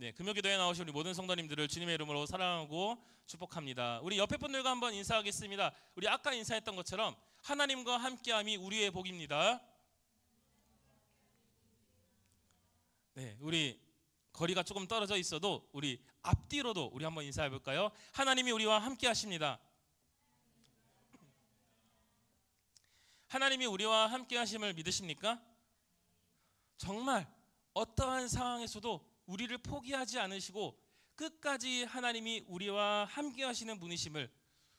네, 금요기도에 나오신 우리 모든 성도님들을 주님의 이름으로 사랑하고 축복합니다. 우리 옆에 분들과 한번 인사하겠습니다. 우리 아까 인사했던 것처럼 하나님과 함께함이 우리의 복입니다. 네, 우리 거리가 조금 떨어져 있어도 우리 앞뒤로도 우리 한번 인사해 볼까요? 하나님이 우리와 함께 하십니다. 하나님이 우리와 함께 하심을 믿으십니까? 정말 어떠한 상황에서도 우리를 포기하지 않으시고 끝까지 하나님이 우리와 함께 하시는 분이심을,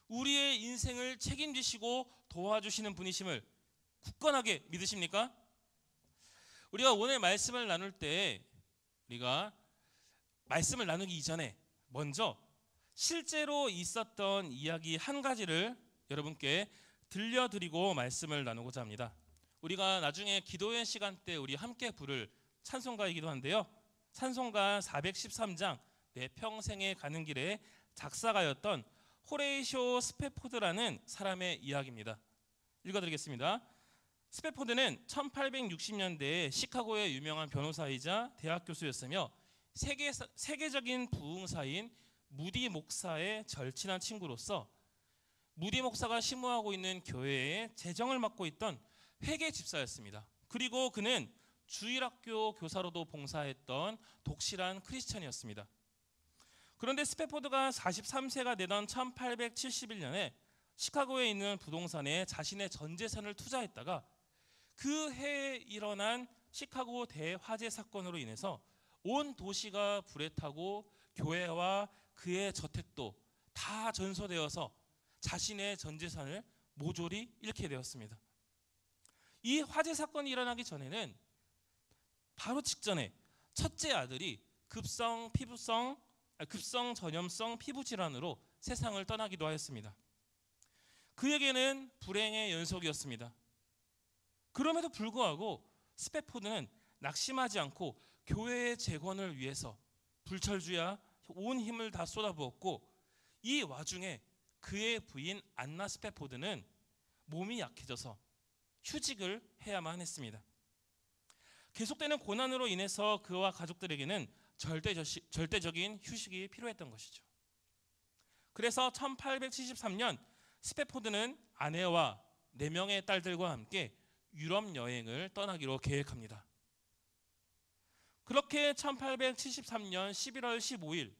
우리의 인생을 책임지시고 도와주시는 분이심을 굳건하게 믿으십니까? 우리가 오늘 말씀을 나눌 때 우리가 말씀을 나누기 이전에 먼저 실제로 있었던 이야기 한 가지를 여러분께 들려드리고 말씀을 나누고자 합니다. 우리가 나중에 기도의 시간 때 우리 함께 부를 찬송가이기도 한데요, 찬송가 413장 내 평생에 가는 길에 작사가였던 호레이쇼 스패포드라는 사람의 이야기입니다. 읽어드리겠습니다. 스패포드는 1860년대에 시카고의 유명한 변호사이자 대학 교수였으며 세계적인 부흥사인 무디 목사의 절친한 친구로서 무디 목사가 심무하고 있는 교회의 재정을 맡고 있던 회계 집사였습니다. 그리고 그는 주일학교 교사로도 봉사했던 독실한 크리스천이었습니다. 그런데 스패포드가 43세가 되던 1871년에 시카고에 있는 부동산에 자신의 전 재산을 투자했다가 그 해에 일어난 시카고 대화재 사건으로 인해서 온 도시가 불에 타고 교회와 그의 저택도 다 전소되어서 자신의 전 재산을 모조리 잃게 되었습니다. 이 화재 사건이 일어나기 전에는 바로 직전에 첫째 아들이 급성 전염성 피부 질환으로 세상을 떠나기도 하였습니다. 그에게는 불행의 연속이었습니다. 그럼에도 불구하고 스패포드는 낙심하지 않고 교회의 재건을 위해서 불철주야 온 힘을 다 쏟아부었고, 이 와중에 그의 부인 안나 스패포드는 몸이 약해져서 휴직을 해야만 했습니다. 계속되는 고난으로 인해서 그와 가족들에게는 절대적인 휴식이 필요했던 것이죠. 그래서 1873년 스패포드는 아내와 4명의 딸들과 함께 유럽 여행을 떠나기로 계획합니다. 그렇게 1873년 11월 15일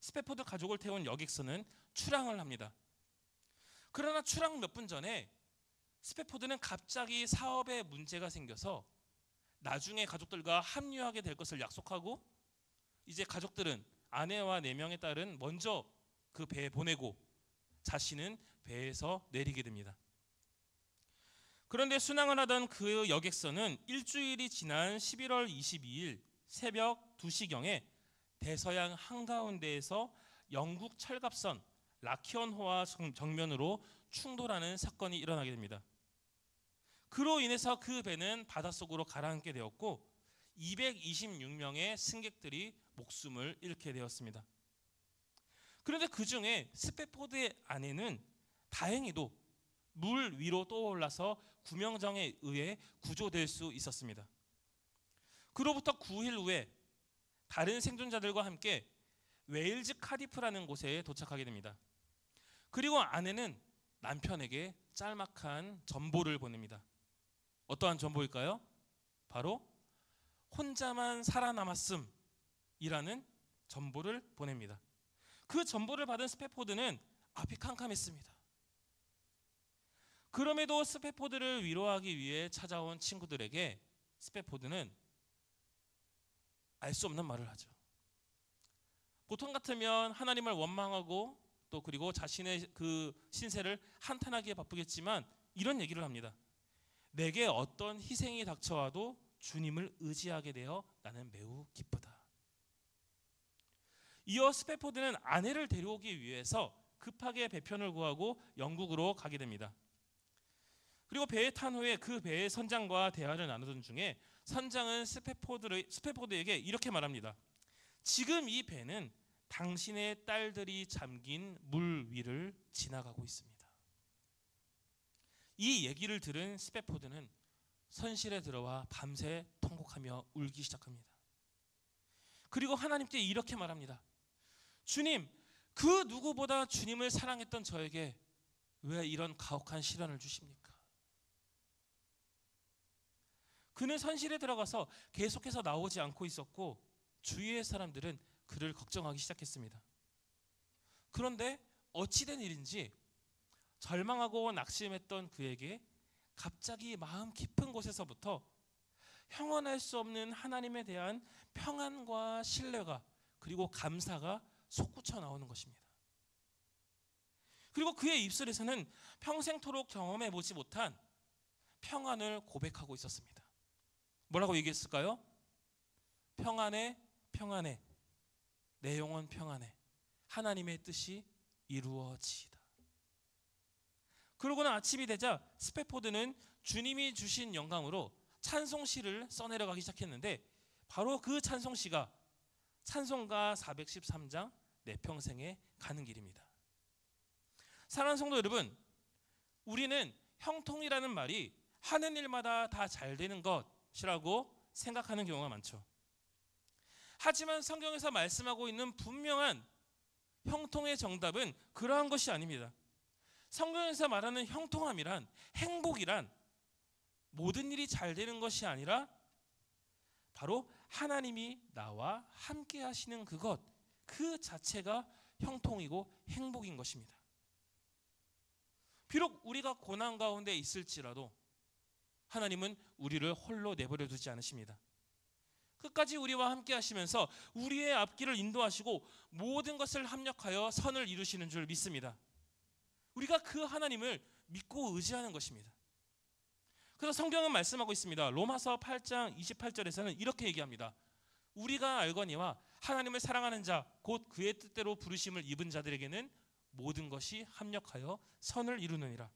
스패포드 가족을 태운 여객선은 출항을 합니다. 그러나 출항 몇 분 전에 스패포드는 갑자기 사업에 문제가 생겨서 나중에 가족들과 합류하게 될 것을 약속하고, 이제 가족들은 아내와 4명의 딸은 먼저 그 배에 보내고 자신은 배에서 내리게 됩니다. 그런데 순항을 하던 그 여객선은 일주일이 지난 11월 22일 새벽 2시경에 대서양 한가운데에서 영국 철갑선 라키언호와 정면으로 충돌하는 사건이 일어나게 됩니다. 그로 인해서 그 배는 바닷속으로 가라앉게 되었고 226명의 승객들이 목숨을 잃게 되었습니다. 그런데 그 중에 스패포드의 아내는 다행히도 물 위로 떠올라서 구명정에 의해 구조될 수 있었습니다. 그로부터 9일 후에 다른 생존자들과 함께 웨일즈 카디프라는 곳에 도착하게 됩니다. 그리고 아내는 남편에게 짤막한 전보를 보냅니다. 어떠한 전보일까요? 바로 혼자만 살아남았음이라는 전보를 보냅니다. 그 전보를 받은 스패포드는 앞이 캄캄했습니다. 그럼에도 스패포드를 위로하기 위해 찾아온 친구들에게 스패포드는 알 수 없는 말을 하죠. 보통 같으면 하나님을 원망하고 또 그리고 자신의 그 신세를 한탄하기에 바쁘겠지만 이런 얘기를 합니다. 내게 어떤 희생이 닥쳐와도 주님을 의지하게 되어 나는 매우 기쁘다. 이어 스패포드는 아내를 데려오기 위해서 급하게 배편을 구하고 영국으로 가게 됩니다. 그리고 배에 탄 후에 그 배의 선장과 대화를 나누던 중에 선장은 스패포드에게 이렇게 말합니다. 지금 이 배는 당신의 딸들이 잠긴 물 위를 지나가고 있습니다. 이 얘기를 들은 스패포드는 선실에 들어와 밤새 통곡하며 울기 시작합니다. 그리고 하나님께 이렇게 말합니다. 주님, 그 누구보다 주님을 사랑했던 저에게 왜 이런 가혹한 시련을 주십니까? 그는 선실에 들어가서 계속해서 나오지 않고 있었고 주위의 사람들은 그를 걱정하기 시작했습니다. 그런데 어찌된 일인지 절망하고 낙심했던 그에게 갑자기 마음 깊은 곳에서부터 형언할 수 없는 하나님에 대한 평안과 신뢰가 그리고 감사가 솟구쳐 나오는 것입니다. 그리고 그의 입술에서는 평생토록 경험해 보지 못한 평안을 고백하고 있었습니다. 뭐라고 얘기했을까요? 평안해, 평안해, 내 영혼 평안해, 하나님의 뜻이 이루어지이다. 그러고는 아침이 되자 스패포드는 주님이 주신 영감으로 찬송시를 써내려가기 시작했는데 바로 그 찬송시가 찬송가 413장 내 평생에 가는 길입니다. 사랑하는 성도 여러분, 우리는 형통이라는 말이 하는 일마다 다 잘 되는 것이라고 생각하는 경우가 많죠. 하지만 성경에서 말씀하고 있는 분명한 형통의 정답은 그러한 것이 아닙니다. 성경에서 말하는 형통함이란, 행복이란 모든 일이 잘 되는 것이 아니라 바로 하나님이 나와 함께 하시는 그것, 그 자체가 형통이고 행복인 것입니다. 비록 우리가 고난 가운데 있을지라도 하나님은 우리를 홀로 내버려 두지 않으십니다. 끝까지 우리와 함께 하시면서 우리의 앞길을 인도하시고 모든 것을 합력하여 선을 이루시는 줄 믿습니다. 우리가 그 하나님을 믿고 의지하는 것입니다. 그래서 성경은 말씀하고 있습니다. 로마서 8장 28절에서는 이렇게 얘기합니다. 우리가 알거니와 하나님을 사랑하는 자 곧 그의 뜻대로 부르심을 입은 자들에게는 모든 것이 합력하여 선을 이루느니라.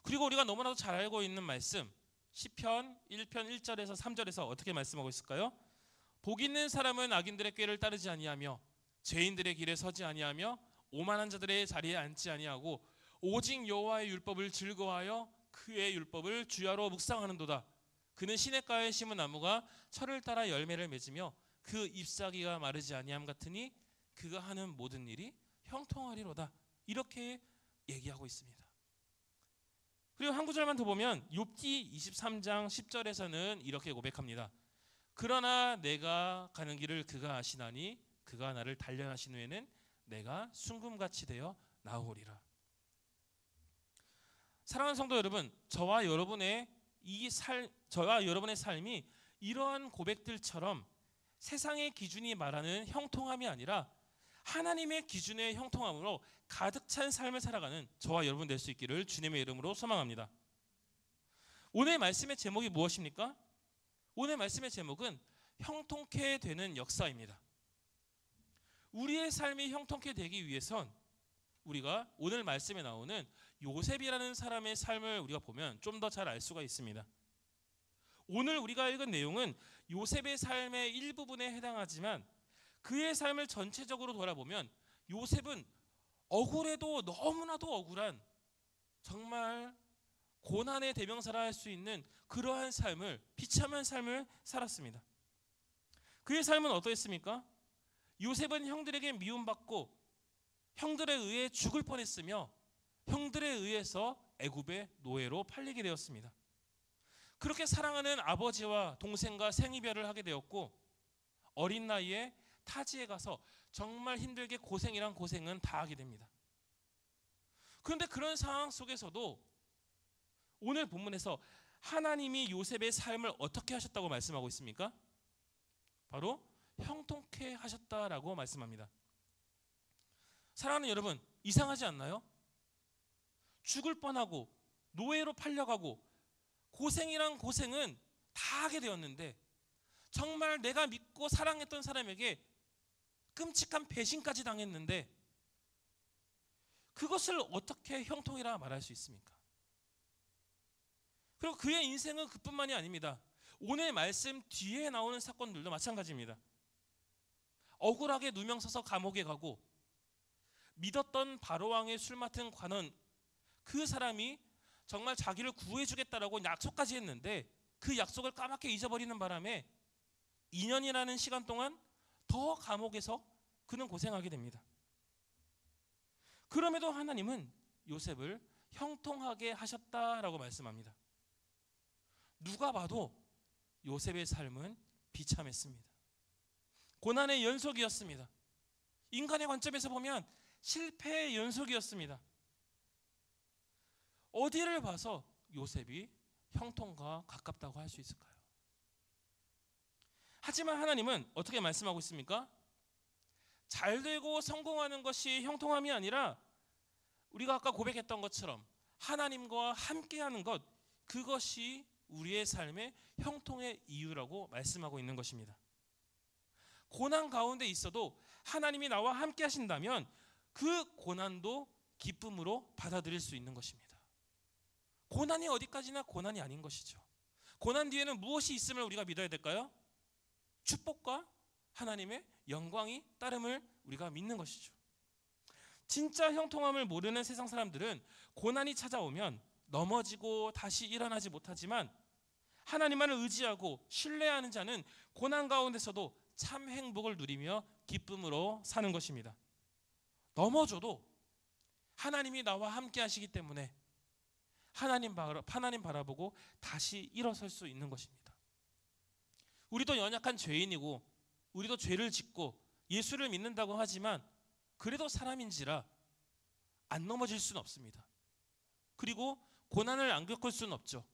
그리고 우리가 너무나도 잘 알고 있는 말씀 시편 1편 1절에서 3절에서 어떻게 말씀하고 있을까요? 복 있는 사람은 악인들의 꾀를 따르지 아니하며 죄인들의 길에 서지 아니하며 오만한 자들의 자리에 앉지 아니하고 오직 여호와의 율법을 즐거워하여 그의 율법을 주야로 묵상하는도다. 그는 시냇가에 심은 나무가 철을 따라 열매를 맺으며 그 잎사귀가 마르지 아니함 같으니 그가 하는 모든 일이 형통하리로다. 이렇게 얘기하고 있습니다. 그리고 한 구절만 더 보면 욥기 23장 10절에서는 이렇게 고백합니다. 그러나 내가 가는 길을 그가 아시나니 그가 나를 단련하신 후에는 내가 순금같이 되어 나오리라. 사랑하는 성도 여러분, 저와 여러분의 삶이 이러한 고백들처럼 세상의 기준이 말하는 형통함이 아니라 하나님의 기준의 형통함으로 가득 찬 삶을 살아가는 저와 여러분 될 수 있기를 주님의 이름으로 소망합니다. 오늘 말씀의 제목이 무엇입니까? 오늘 말씀의 제목은 형통케 되는 역사입니다. 우리의 삶이 형통케 되기 위해선 우리가 오늘 말씀에 나오는 요셉이라는 사람의 삶을 우리가 보면 좀 더 잘 알 수가 있습니다. 오늘 우리가 읽은 내용은 요셉의 삶의 일부분에 해당하지만 그의 삶을 전체적으로 돌아보면 요셉은 억울해도 너무나도 억울한 정말 고난의 대명사라 할 수 있는 그러한 삶을, 비참한 삶을 살았습니다. 그의 삶은 어떠했습니까? 요셉은 형들에게 미움받고 형들에 의해 죽을 뻔했으며 형들에 의해서 애굽의 노예로 팔리게 되었습니다. 그렇게 사랑하는 아버지와 동생과 생이별을 하게 되었고 어린 나이에 타지에 가서 정말 힘들게 고생이란 고생은 다 하게 됩니다. 그런데 그런 상황 속에서도 오늘 본문에서 하나님이 요셉의 삶을 어떻게 하셨다고 말씀하고 있습니까? 바로 형통케 하셨다라고 말씀합니다. 사랑하는 여러분, 이상하지 않나요? 죽을 뻔하고 노예로 팔려가고 고생이란 고생은 다 하게 되었는데 정말 내가 믿고 사랑했던 사람에게 끔찍한 배신까지 당했는데 그것을 어떻게 형통이라 말할 수 있습니까? 그리고 그의 인생은 그뿐만이 아닙니다. 오늘 말씀 뒤에 나오는 사건들도 마찬가지입니다. 억울하게 누명서서 감옥에 가고 믿었던 바로왕의 술 맡은 관원 그 사람이 정말 자기를 구해주겠다라고 약속까지 했는데 그 약속을 까맣게 잊어버리는 바람에 2년이라는 시간 동안 더 감옥에서 그는 고생하게 됩니다. 그럼에도 하나님은 요셉을 형통하게 하셨다라고 말씀합니다. 누가 봐도 요셉의 삶은 비참했습니다. 고난의 연속이었습니다. 인간의 관점에서 보면 실패의 연속이었습니다. 어디를 봐서 요셉이 형통과 가깝다고 할 수 있을까요? 하지만 하나님은 어떻게 말씀하고 있습니까? 잘되고 성공하는 것이 형통함이 아니라 우리가 아까 고백했던 것처럼 하나님과 함께하는 것, 그것이 우리의 삶의 형통의 이유라고 말씀하고 있는 것입니다. 고난 가운데 있어도 하나님이 나와 함께 하신다면 그 고난도 기쁨으로 받아들일 수 있는 것입니다. 고난이 어디까지나 고난이 아닌 것이죠. 고난 뒤에는 무엇이 있음을 우리가 믿어야 될까요? 축복과 하나님의 영광이 따름을 우리가 믿는 것이죠. 진짜 형통함을 모르는 세상 사람들은 고난이 찾아오면 넘어지고 다시 일어나지 못하지만 하나님만을 의지하고 신뢰하는 자는 고난 가운데서도 참 행복을 누리며 기쁨으로 사는 것입니다. 넘어져도 하나님이 나와 함께 하시기 때문에 하나님 바라보고 다시 일어설 수 있는 것입니다. 우리도 연약한 죄인이고 우리도 죄를 짓고 예수를 믿는다고 하지만 그래도 사람인지라 안 넘어질 수는 없습니다. 그리고 고난을 안 겪을 수는 없죠.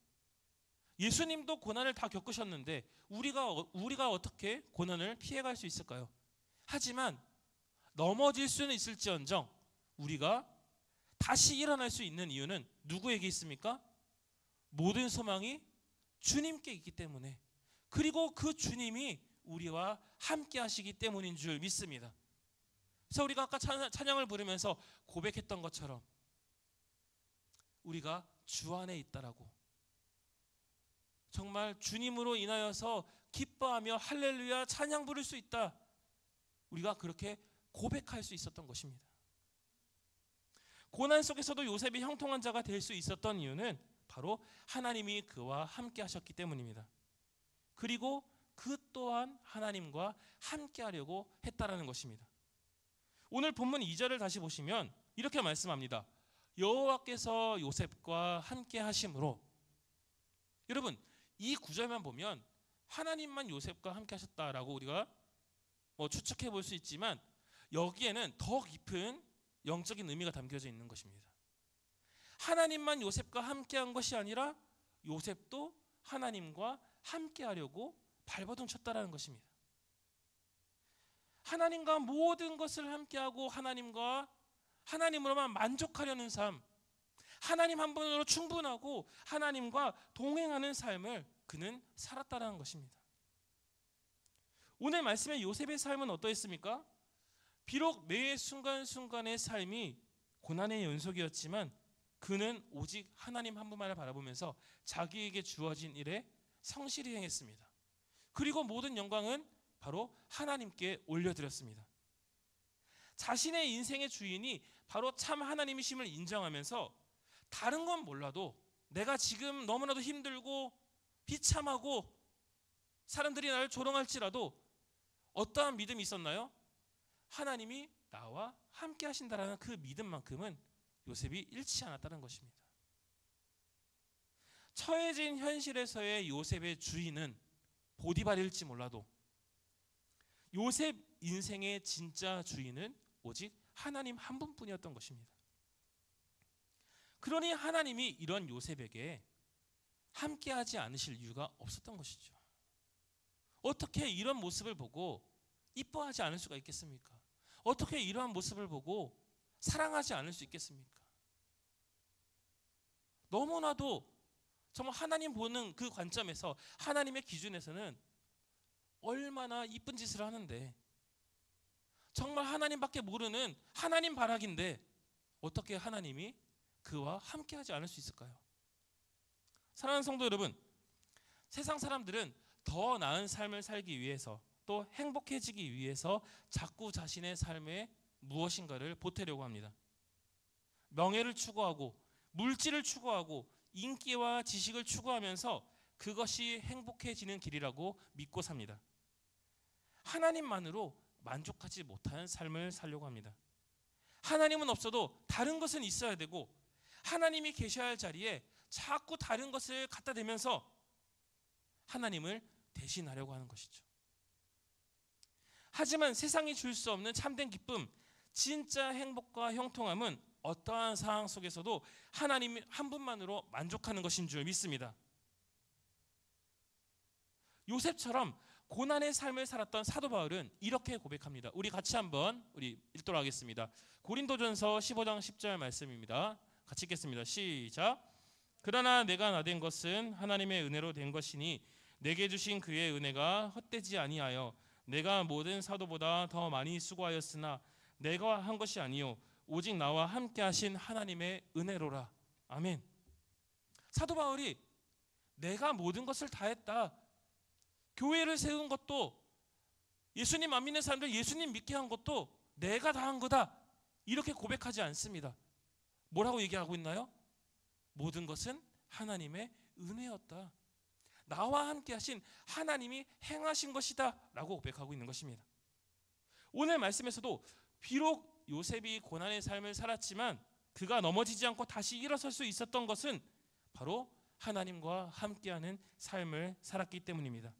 예수님도 고난을 다 겪으셨는데 우리가 어떻게 고난을 피해갈 수 있을까요? 하지만 넘어질 수는 있을지언정 우리가 다시 일어날 수 있는 이유는 누구에게 있습니까? 모든 소망이 주님께 있기 때문에, 그리고 그 주님이 우리와 함께 하시기 때문인 줄 믿습니다. 그래서 우리가 아까 찬양을 부르면서 고백했던 것처럼 우리가 주 안에 있다라고, 정말 주님으로 인하여서 기뻐하며 할렐루야 찬양 부를 수 있다, 우리가 그렇게 고백할 수 있었던 것입니다. 고난 속에서도 요셉이 형통한 자가 될 수 있었던 이유는 바로 하나님이 그와 함께 하셨기 때문입니다. 그리고 그 또한 하나님과 함께 하려고 했다라는 것입니다. 오늘 본문 2절을 다시 보시면 이렇게 말씀합니다. 여호와께서 요셉과 함께 하심으로. 여러분, 이 구절만 보면 하나님만 요셉과 함께 하셨다라고 우리가 추측해 볼 수 있지만 여기에는 더 깊은 영적인 의미가 담겨져 있는 것입니다. 하나님만 요셉과 함께한 것이 아니라 요셉도 하나님과 함께하려고 발버둥 쳤다라는 것입니다. 하나님과 모든 것을 함께하고 하나님으로만 만족하려는 삶, 하나님 한 분으로 충분하고 하나님과 동행하는 삶을 그는 살았다라는 것입니다. 오늘 말씀의 요셉의 삶은 어떠했습니까? 비록 매 순간순간의 삶이 고난의 연속이었지만 그는 오직 하나님 한 분만을 바라보면서 자기에게 주어진 일에 성실히 행했습니다. 그리고 모든 영광은 바로 하나님께 올려드렸습니다. 자신의 인생의 주인이 바로 참 하나님이심을 인정하면서 다른 건 몰라도 내가 지금 너무나도 힘들고 비참하고 사람들이 나를 조롱할지라도 어떠한 믿음이 있었나요? 하나님이 나와 함께 하신다라는 그 믿음만큼은 요셉이 잃지 않았다는 것입니다. 처해진 현실에서의 요셉의 주인은 보디발일지 몰라도 요셉 인생의 진짜 주인은 오직 하나님 한 분뿐이었던 것입니다. 그러니 하나님이 이런 요셉에게 함께하지 않으실 이유가 없었던 것이죠. 어떻게 이런 모습을 보고 이뻐하지 않을 수가 있겠습니까? 어떻게 이러한 모습을 보고 사랑하지 않을 수 있겠습니까? 너무나도 정말 하나님 보는 그 관점에서, 하나님의 기준에서는 얼마나 이쁜 짓을 하는데, 정말 하나님밖에 모르는 하나님 바라기인데 어떻게 하나님이 그와 함께하지 않을 수 있을까요? 사랑하는 성도 여러분, 세상 사람들은 더 나은 삶을 살기 위해서, 또 행복해지기 위해서 자꾸 자신의 삶에 무엇인가를 보태려고 합니다. 명예를 추구하고 물질을 추구하고 인기와 지식을 추구하면서 그것이 행복해지는 길이라고 믿고 삽니다. 하나님만으로 만족하지 못하는 삶을 살려고 합니다. 하나님은 없어도 다른 것은 있어야 되고 하나님이 계셔야 할 자리에 자꾸 다른 것을 갖다 대면서 하나님을 대신하려고 하는 것이죠. 하지만 세상이 줄 수 없는 참된 기쁨, 진짜 행복과 형통함은 어떠한 상황 속에서도 하나님 한 분만으로 만족하는 것인 줄 믿습니다. 요셉처럼 고난의 삶을 살았던 사도 바울은 이렇게 고백합니다. 우리 같이 한번 읽도록 하겠습니다. 고린도전서 15장 10절 말씀입니다. 같이 읽겠습니다. 시작. 그러나 내가 나된 것은 하나님의 은혜로 된 것이니 내게 주신 그의 은혜가 헛되지 아니하여 내가 모든 사도보다 더 많이 수고하였으나 내가 한 것이 아니요 오직 나와 함께 하신 하나님의 은혜로라. 아멘. 사도 바울이 내가 모든 것을 다 했다. 교회를 세운 것도, 예수님 안 믿는 사람들 예수님 믿게 한 것도 내가 다 한 거다, 이렇게 고백하지 않습니다. 뭐라고 얘기하고 있나요? 모든 것은 하나님의 은혜였다. 나와 함께 하신 하나님이 행하신 것이다 라고 고백하고 있는 것입니다. 오늘 말씀에서도 비록 요셉이 고난의 삶을 살았지만 그가 넘어지지 않고 다시 일어설 수 있었던 것은 바로 하나님과 함께하는 삶을 살았기 때문입니다.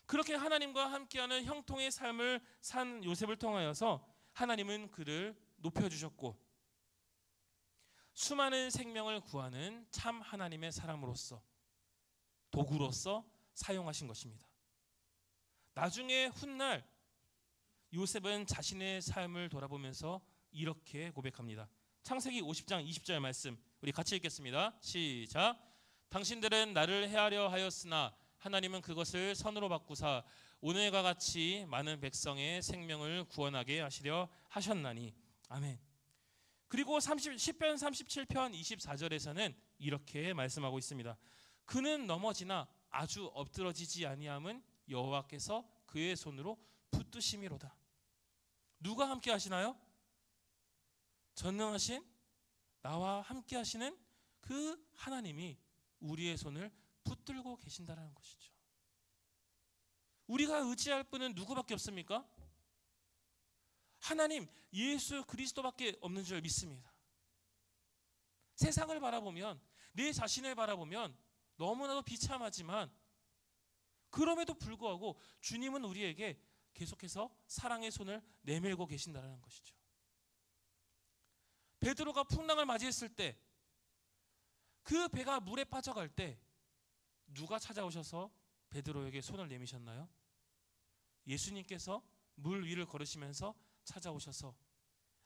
그렇게 하나님과 함께하는 형통의 삶을 산 요셉을 통하여서 하나님은 그를 높여주셨고 수많은 생명을 구하는 참 하나님의 사람으로서, 도구로서 사용하신 것입니다. 나중에 훗날 요셉은 자신의 삶을 돌아보면서 이렇게 고백합니다. 창세기 50장 20절 말씀 우리 같이 읽겠습니다. 시작. 당신들은 나를 해하려 하였으나 하나님은 그것을 선으로 바꾸사 오늘과 같이 많은 백성의 생명을 구원하게 하시려 하셨나니. 아멘. 그리고 시편 37편 24절에서는 이렇게 말씀하고 있습니다. 그는 넘어지나 아주 엎드러지지 아니함은 여호와께서 그의 손으로 붙드심이로다. 누가 함께 하시나요? 전능하신 나와 함께 하시는 그 하나님이 우리의 손을 붙들고 계신다는 것이죠. 우리가 의지할 분은 누구밖에 없습니까? 하나님 예수 그리스도밖에 없는 줄 믿습니다. 세상을 바라보면, 내 자신을 바라보면 너무나도 비참하지만 그럼에도 불구하고 주님은 우리에게 계속해서 사랑의 손을 내밀고 계신다는 것이죠. 베드로가 풍랑을 맞이했을 때, 그 배가 물에 빠져갈 때 누가 찾아오셔서 베드로에게 손을 내미셨나요? 예수님께서 물 위를 걸으시면서 찾아오셔서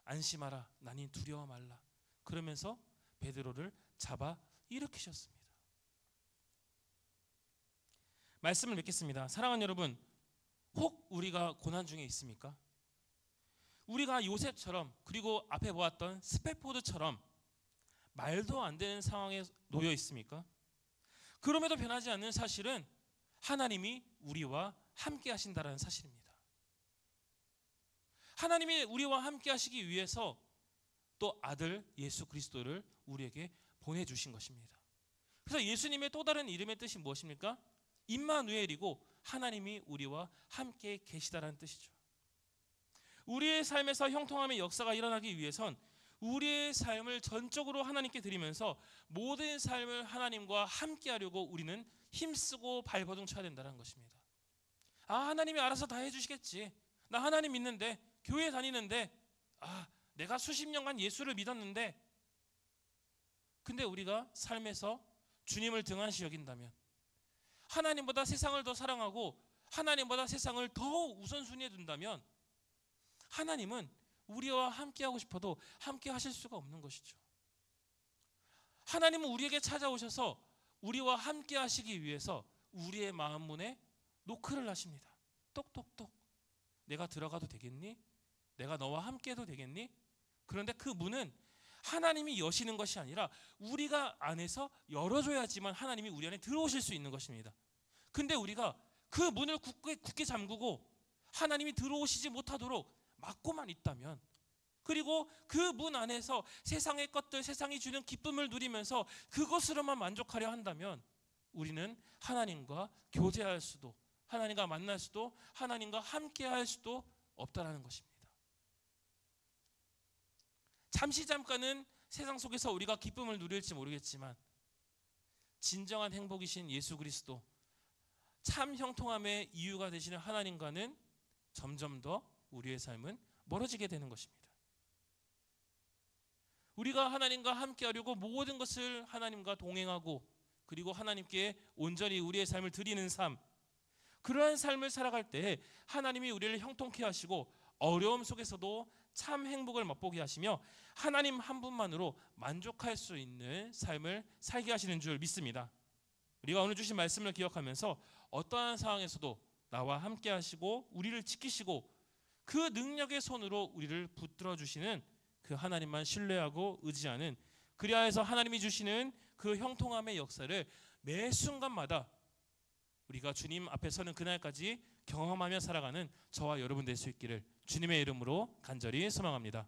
안심하라, 나니 두려워 말라, 그러면서 베드로를 잡아 일으키셨습니다. 말씀을 맺겠습니다. 사랑하는 여러분, 혹 우리가 고난 중에 있습니까? 우리가 요셉처럼, 그리고 앞에 보았던 스페포드처럼 말도 안 되는 상황에 놓여 있습니까? 그럼에도 변하지 않는 사실은 하나님이 우리와 함께 하신다는 사실입니다. 하나님이 우리와 함께 하시기 위해서 또 아들 예수 그리스도를 우리에게 보내주신 것입니다. 그래서 예수님의 또 다른 이름의 뜻이 무엇입니까? 임마누엘이고 하나님이 우리와 함께 계시다라는 뜻이죠. 우리의 삶에서 형통함의 역사가 일어나기 위해선 우리의 삶을 전적으로 하나님께 드리면서 모든 삶을 하나님과 함께 하려고 우리는 힘쓰고 발버둥 쳐야 된다는 것입니다. 하나님이 알아서 다 해주시겠지, 나 하나님 믿는데, 교회 다니는데, 내가 수십 년간 예수를 믿었는데, 근데 우리가 삶에서 주님을 등한시 여긴다면, 하나님보다 세상을 더 사랑하고 하나님보다 세상을 더 우선순위에 둔다면 하나님은 우리와 함께 하고 싶어도 함께 하실 수가 없는 것이죠. 하나님은 우리에게 찾아오셔서 우리와 함께 하시기 위해서 우리의 마음 문에 노크를 하십니다. 똑똑똑. 내가 들어가도 되겠니? 내가 너와 함께 해도 되겠니? 그런데 그 문은 하나님이 여시는 것이 아니라 우리가 안에서 열어줘야지만 하나님이 우리 안에 들어오실 수 있는 것입니다. 근데 우리가 그 문을 굳게 잠그고 하나님이 들어오시지 못하도록 막고만 있다면, 그리고 그 문 안에서 세상의 것들, 세상이 주는 기쁨을 누리면서 그것으로만 만족하려 한다면 우리는 하나님과 교제할 수도, 하나님과 만날 수도 하나님과 함께 할 수도 없다라는 것입니다. 잠깐은 세상 속에서 우리가 기쁨을 누릴지 모르겠지만 진정한 행복이신 예수 그리스도, 참 형통함의 이유가 되시는 하나님과는 점점 더 우리의 삶은 멀어지게 되는 것입니다. 우리가 하나님과 함께 하려고 모든 것을 하나님과 동행하고 그리고 하나님께 온전히 우리의 삶을 드리는 삶, 그러한 삶을 살아갈 때 하나님이 우리를 형통케 하시고 어려움 속에서도 참 행복을 맛보게 하시며 하나님 한 분만으로 만족할 수 있는 삶을 살게 하시는 줄 믿습니다. 우리가 오늘 주신 말씀을 기억하면서 어떠한 상황에서도 나와 함께 하시고 우리를 지키시고 그 능력의 손으로 우리를 붙들어 주시는 그 하나님만 신뢰하고 의지하는, 그리하여서 하나님이 주시는 그 형통함의 역사를 매 순간마다 우리가 주님 앞에 서는 그날까지 경험하며 살아가는 저와 여러분 될 수 있기를 주님의 이름으로 간절히 소망합니다.